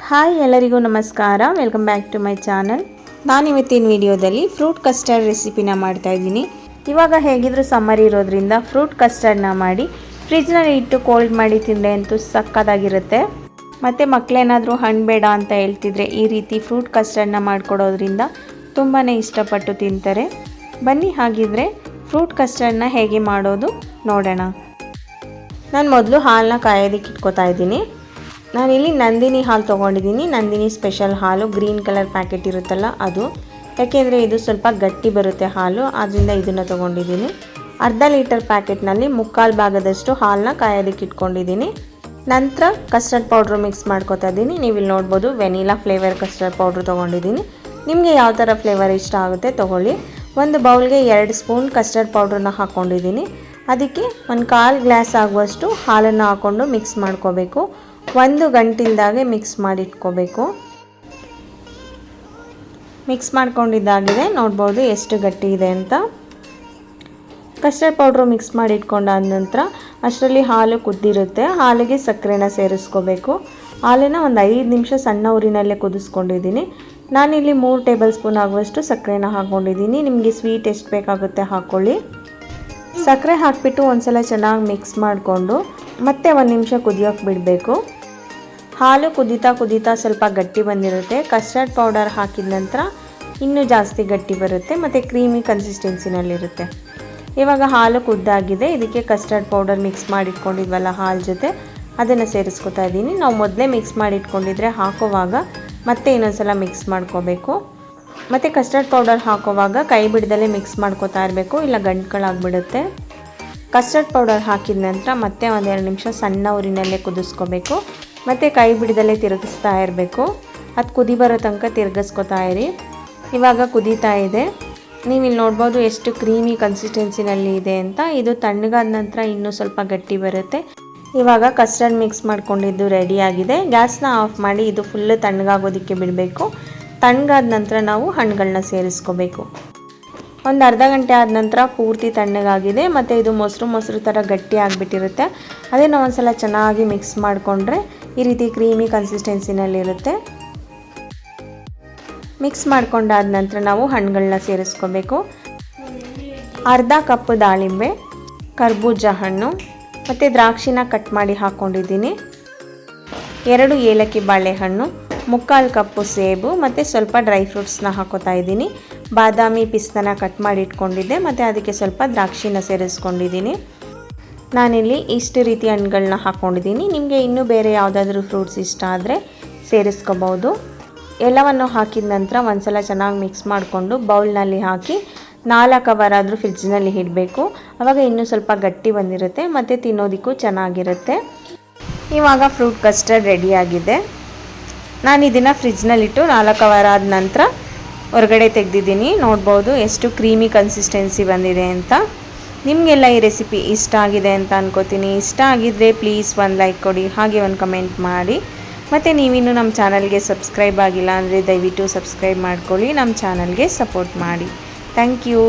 Hi ಎಲ್ಲರಿಗೂ ನಮಸ್ಕಾರ, welcome back to my channel. ನಾನು ಇವತ್ತಿನ ವಿಡಿಯೋದಲ್ಲಿ ಫ್ರೂಟ್ ಕಸ್ಟರ್ಡ್ ರೆಸಿಪಿನ ಮಾಡ್ತಾ ಇದ್ದೀನಿ. ಇವಾಗ ಹೇಗಿದ್ರೂ ಸಮ್ಮರ್ ಇರೋದ್ರಿಂದ ಫ್ರೂಟ್ ಕಸ್ಟರ್ಡ್ನ ಮಾಡಿ ಫ್ರಿಜ್ನಲ್ಲಿ ಇಟ್ಟು ಕೋಲ್ಡ್ ಮಾಡಿ ತಿಂದರೆ ಅಂತೂ ಸಕ್ಕತ್ತಾಗಿರುತ್ತೆ. ಮತ್ತು ಮಕ್ಕಳೇನಾದರೂ ಹಣ್ಣು ಬೇಡ ಅಂತ ಹೇಳ್ತಿದ್ರೆ ಈ ರೀತಿ ಫ್ರೂಟ್ ಕಸ್ಟರ್ಡ್ನ ಮಾಡಿಕೊಡೋದ್ರಿಂದ ತುಂಬಾ ಇಷ್ಟಪಟ್ಟು ತಿಂತಾರೆ. ಬನ್ನಿ ಹಾಗಿದ್ರೆ ಫ್ರೂಟ್ ಕಸ್ಟರ್ಡ್ನ ಹೇಗೆ ಮಾಡೋದು ನೋಡೋಣ. ನಾನು ಮೊದಲು ಹಾಲನ್ನ ಕಾಯೋದಕ್ಕೆ ಇಟ್ಕೋತಾ ಇದ್ದೀನಿ. ನಾನಿಲ್ಲಿ ನಂದಿನಿ ಹಾಲು ತೊಗೊಂಡಿದ್ದೀನಿ. ನಂದಿನಿ ಸ್ಪೆಷಲ್ ಹಾಲು, ಗ್ರೀನ್ ಕಲರ್ ಪ್ಯಾಕೆಟ್ ಇರುತ್ತಲ್ಲ ಅದು. ಯಾಕೆಂದರೆ ಇದು ಸ್ವಲ್ಪ ಗಟ್ಟಿ ಬರುತ್ತೆ ಹಾಲು, ಆದ್ದರಿಂದ ಇದನ್ನು ತೊಗೊಂಡಿದ್ದೀನಿ. ಅರ್ಧ ಲೀಟರ್ ಪ್ಯಾಕೆಟ್ನಲ್ಲಿ 3/4 ಭಾಗದಷ್ಟು ಹಾಲನ್ನ ಕಾಯೋದಕ್ಕೆ ಇಟ್ಕೊಂಡಿದ್ದೀನಿ. ನಂತರ ಕಸ್ಟರ್ಡ್ ಪೌಡ್ರು ಮಿಕ್ಸ್ ಮಾಡ್ಕೊತಾ ಇದ್ದೀನಿ. ನೀವು ಇಲ್ಲಿ ನೋಡ್ಬೋದು ವೆನಿಲಾ ಫ್ಲೇವರ್ ಕಸ್ಟರ್ಡ್ ಪೌಡ್ರು ತೊಗೊಂಡಿದ್ದೀನಿ. ನಿಮಗೆ ಯಾವ ಥರ ಫ್ಲೇವರ್ ಇಷ್ಟ ಆಗುತ್ತೆ ತೊಗೊಳ್ಳಿ. ಒಂದು ಬೌಲ್ಗೆ 2 ಸ್ಪೂನ್ ಕಸ್ಟರ್ಡ್ ಪೌಡ್ರನ್ನ ಹಾಕ್ಕೊಂಡಿದ್ದೀನಿ. ಅದಕ್ಕೆ 1/4 ಗ್ಲಾಸ್ ಆಗುವಷ್ಟು ಹಾಲನ್ನು ಹಾಕ್ಕೊಂಡು ಮಿಕ್ಸ್ ಮಾಡ್ಕೋಬೇಕು. 1 ಗಂಟೆಯಿಂದಾಗೆ ಮಿಕ್ಸ್ ಮಾಡಿ ಇಟ್ಕೋಬೇಕು. ಮಿಕ್ಸ್ ಮಾಡ್ಕೊಂಡಿದ್ದಾಗಿದೆ, ನೋಡ್ಬೋದು ಎಷ್ಟು ಗಟ್ಟಿ ಇದೆ ಅಂತ. ಕಸ್ಟರ್ಡ್ ಪೌಡ್ರು ಮಿಕ್ಸ್ ಮಾಡಿ ಇಟ್ಕೊಂಡಾದ ನಂತರ ಅಷ್ಟರಲ್ಲಿ ಹಾಲು ಕುದ್ದಿರುತ್ತೆ. ಹಾಲಿಗೆ ಸಕ್ಕರೆನ ಸೇರಿಸ್ಕೋಬೇಕು. ಹಾಲನ್ನು ಒಂದು 5 ನಿಮಿಷ ಸಣ್ಣ ಊರಿನಲ್ಲೇ ಕುದಿಸ್ಕೊಂಡಿದ್ದೀನಿ. ನಾನಿಲ್ಲಿ 3 ಟೇಬಲ್ ಸ್ಪೂನ್ ಆಗುವಷ್ಟು ಸಕ್ಕರೆನ ಹಾಕ್ಕೊಂಡಿದ್ದೀನಿ. ನಿಮಗೆ ಸ್ವೀಟ್ ಎಷ್ಟು ಬೇಕಾಗುತ್ತೆ ಹಾಕ್ಕೊಳ್ಳಿ. ಸಕ್ಕರೆ ಹಾಕಿಬಿಟ್ಟು ಒಂದ್ಸಲ ಚೆನ್ನಾಗಿ ಮಿಕ್ಸ್ ಮಾಡಿಕೊಂಡು ಮತ್ತೆ 1 ನಿಮಿಷ ಕುದಿಯೋಕ್ಕೆ ಬಿಡಬೇಕು. ಹಾಲು ಕುದೀತಾ ಸ್ವಲ್ಪ ಗಟ್ಟಿ ಬಂದಿರುತ್ತೆ. ಕಸ್ಟರ್ಡ್ ಪೌಡರ್ ಹಾಕಿದ ನಂತರ ಇನ್ನೂ ಜಾಸ್ತಿ ಗಟ್ಟಿ ಬರುತ್ತೆ ಮತ್ತು ಕ್ರೀಮಿ ಕನ್ಸಿಸ್ಟೆನ್ಸಿನಲ್ಲಿರುತ್ತೆ. ಇವಾಗ ಹಾಲು ಕುದ್ದಾಗಿದೆ. ಇದಕ್ಕೆ ಕಸ್ಟರ್ಡ್ ಪೌಡರ್ ಮಿಕ್ಸ್ ಮಾಡಿಟ್ಕೊಂಡಿದ್ವಲ್ಲ ಹಾಲು ಜೊತೆ, ಅದನ್ನು ಸೇರಿಸ್ಕೊತಾ ಇದ್ದೀನಿ. ನಾವು ಮೊದಲೇ ಮಿಕ್ಸ್ ಮಾಡಿಟ್ಕೊಂಡಿದ್ರೆ ಹಾಕೋವಾಗ ಮತ್ತೆ ಇನ್ನೊಂದ್ಸಲ ಮಿಕ್ಸ್ ಮಾಡ್ಕೋಬೇಕು. ಮತ್ತು ಕಸ್ಟರ್ಡ್ ಪೌಡರ್ ಹಾಕೋವಾಗ ಕೈ ಬಿಡದಲ್ಲೇ ಮಿಕ್ಸ್ ಮಾಡ್ಕೋತಾ ಇರಬೇಕು, ಇಲ್ಲ ಗಂಟುಗಳಾಗ್ಬಿಡುತ್ತೆ. ಕಸ್ಟರ್ಡ್ ಪೌಡರ್ ಹಾಕಿದ ನಂತರ ಮತ್ತೆ 1-2 ನಿಮಿಷ ಸಣ್ಣ ಊರಿನಲ್ಲೇ ಕುದಿಸ್ಕೋಬೇಕು. ಮತ್ತು ಕೈ ಬಿಡದಲ್ಲೇ ತಿರುಗಿಸ್ತಾ ಇರಬೇಕು. ಅದು ಕುದಿ ಬರೋ ತನಕ ತಿರುಗಿಸ್ಕೊತಾ ಇರಿ. ಇವಾಗ ಕುದೀತಾ ಇದೆ. ನೀವು ಇಲ್ಲಿ ನೋಡ್ಬೋದು ಎಷ್ಟು ಕ್ರೀಮಿ ಕನ್ಸಿಸ್ಟೆನ್ಸಿನಲ್ಲಿ ಇದೆ ಅಂತ. ಇದು ತಣ್ಣಗಾದ ನಂತರ ಇನ್ನೂ ಸ್ವಲ್ಪ ಗಟ್ಟಿ ಬರುತ್ತೆ. ಇವಾಗ ಕಸ್ಟರ್ಡ್ ಮಿಕ್ಸ್ ಮಾಡ್ಕೊಂಡಿದ್ದು ರೆಡಿಯಾಗಿದೆ. ಗ್ಯಾಸ್ನ ಆಫ್ ಮಾಡಿ ಇದು ಫುಲ್ಲು ತಣ್ಣಗಾಗೋದಕ್ಕೆ ಬಿಡಬೇಕು. ತಣ್ಣಗಾದ ನಂತರ ನಾವು ಹಣ್ಣುಗಳನ್ನ ಸೇರಿಸ್ಕೋಬೇಕು. ಒಂದು ಅರ್ಧ ಗಂಟೆ ಆದ ನಂತರ ಪೂರ್ತಿ ತಣ್ಣಗಾಗಿದೆ ಮತ್ತು ಇದು ಮೊಸರು ಥರ ಗಟ್ಟಿ ಆಗಿಬಿಟ್ಟಿರುತ್ತೆ. ಅದನ್ನು ಒಂದ್ಸಲ ಚೆನ್ನಾಗಿ ಮಿಕ್ಸ್ ಮಾಡಿಕೊಂಡ್ರೆ ಈ ರೀತಿ ಕ್ರೀಮಿ ಕನ್ಸಿಸ್ಟೆನ್ಸಿನಲ್ಲಿರುತ್ತೆ. ಮಿಕ್ಸ್ ಮಾಡ್ಕೊಂಡಾದ ನಂತರ ನಾವು ಹಣ್ಣುಗಳನ್ನ ಸೇರಿಸ್ಕೋಬೇಕು. ಅರ್ಧ ಕಪ್ ದಾಳಿಂಬೆ, ಕರ್ಬೂಜ ಹಣ್ಣು ಮತ್ತು ದ್ರಾಕ್ಷಿನ ಕಟ್ ಮಾಡಿ ಹಾಕ್ಕೊಂಡಿದ್ದೀನಿ. 2 ಏಲಕ್ಕಿ ಬಾಳೆಹಣ್ಣು, 3/4 ಕಪ್ಪು ಸೇಬು ಮತ್ತು ಸ್ವಲ್ಪ ಡ್ರೈ ಫ್ರೂಟ್ಸ್ನ ಹಾಕೋತಾ ಇದ್ದೀನಿ. ಬಾದಾಮಿ ಪಿಸ್ತನ ಕಟ್ ಮಾಡಿ ಇಟ್ಕೊಂಡಿದ್ದೆ ಮತ್ತು ಅದಕ್ಕೆ ಸ್ವಲ್ಪ ದ್ರಾಕ್ಷಿನ ಸೇರಿಸ್ಕೊಂಡಿದ್ದೀನಿ. ನಾನಿಲ್ಲಿ ಇಷ್ಟು ರೀತಿ ಹಣ್ಣುಗಳನ್ನ ಹಾಕ್ಕೊಂಡಿದ್ದೀನಿ. ನಿಮಗೆ ಇನ್ನೂ ಬೇರೆ ಯಾವುದಾದ್ರೂ ಫ್ರೂಟ್ಸ್ ಇಷ್ಟ ಆದರೆ ಸೇರಿಸ್ಕೋಬೋದು. ಎಲ್ಲವನ್ನು ಹಾಕಿದ ನಂತರ ಒಂದ್ಸಲ ಚೆನ್ನಾಗಿ ಮಿಕ್ಸ್ ಮಾಡಿಕೊಂಡು ಬೌಲ್ನಲ್ಲಿ ಹಾಕಿ 4 ಅವರ್ ಆದರೂ ಫ್ರಿಜ್ನಲ್ಲಿ ಇಡಬೇಕು. ಆವಾಗ ಇನ್ನೂ ಸ್ವಲ್ಪ ಗಟ್ಟಿ ಬಂದಿರುತ್ತೆ ಮತ್ತು ತಿನ್ನೋದಕ್ಕೂ ಚೆನ್ನಾಗಿರುತ್ತೆ. ಇವಾಗ ಫ್ರೂಟ್ ಕಸ್ಟರ್ಡ್ ರೆಡಿಯಾಗಿದೆ. ನಾನು ಇದನ್ನು ಫ್ರಿಜ್ನಲ್ಲಿಟ್ಟು 4 ಅವರ್ ಆದ ನಂತರ ಹೊರಗಡೆ ತೆಗೆದಿದ್ದೀನಿ. ನೋಡ್ಬೋದು ಎಷ್ಟು ಕ್ರೀಮಿ ಕನ್ಸಿಸ್ಟೆನ್ಸಿ ಬಂದಿದೆ ಅಂತ. ನಿಮಗೆಲ್ಲ ಈ ರೆಸಿಪಿ ಇಷ್ಟ ಆಗಿದೆ ಅಂತ ಅನ್ಕೋತೀನಿ. ಇಷ್ಟ ಆಗಿದ್ದರೆ ಪ್ಲೀಸ್ ಒಂದು ಲೈಕ್ ಕೊಡಿ, ಹಾಗೆ ಒಂದು ಕಮೆಂಟ್ ಮಾಡಿ. ಮತ್ತು ನೀವಿನ್ನೂ ನಮ್ಮ ಚಾನಲ್ಗೆ ಸಬ್ಸ್ಕ್ರೈಬ್ ಆಗಿಲ್ಲ ಅಂದರೆ ದಯವಿಟ್ಟು ಸಬ್ಸ್ಕ್ರೈಬ್ ಮಾಡ್ಕೊಳ್ಳಿ. ನಮ್ಮ ಚಾನಲ್ಗೆ ಸಪೋರ್ಟ್ ಮಾಡಿ. Thank you.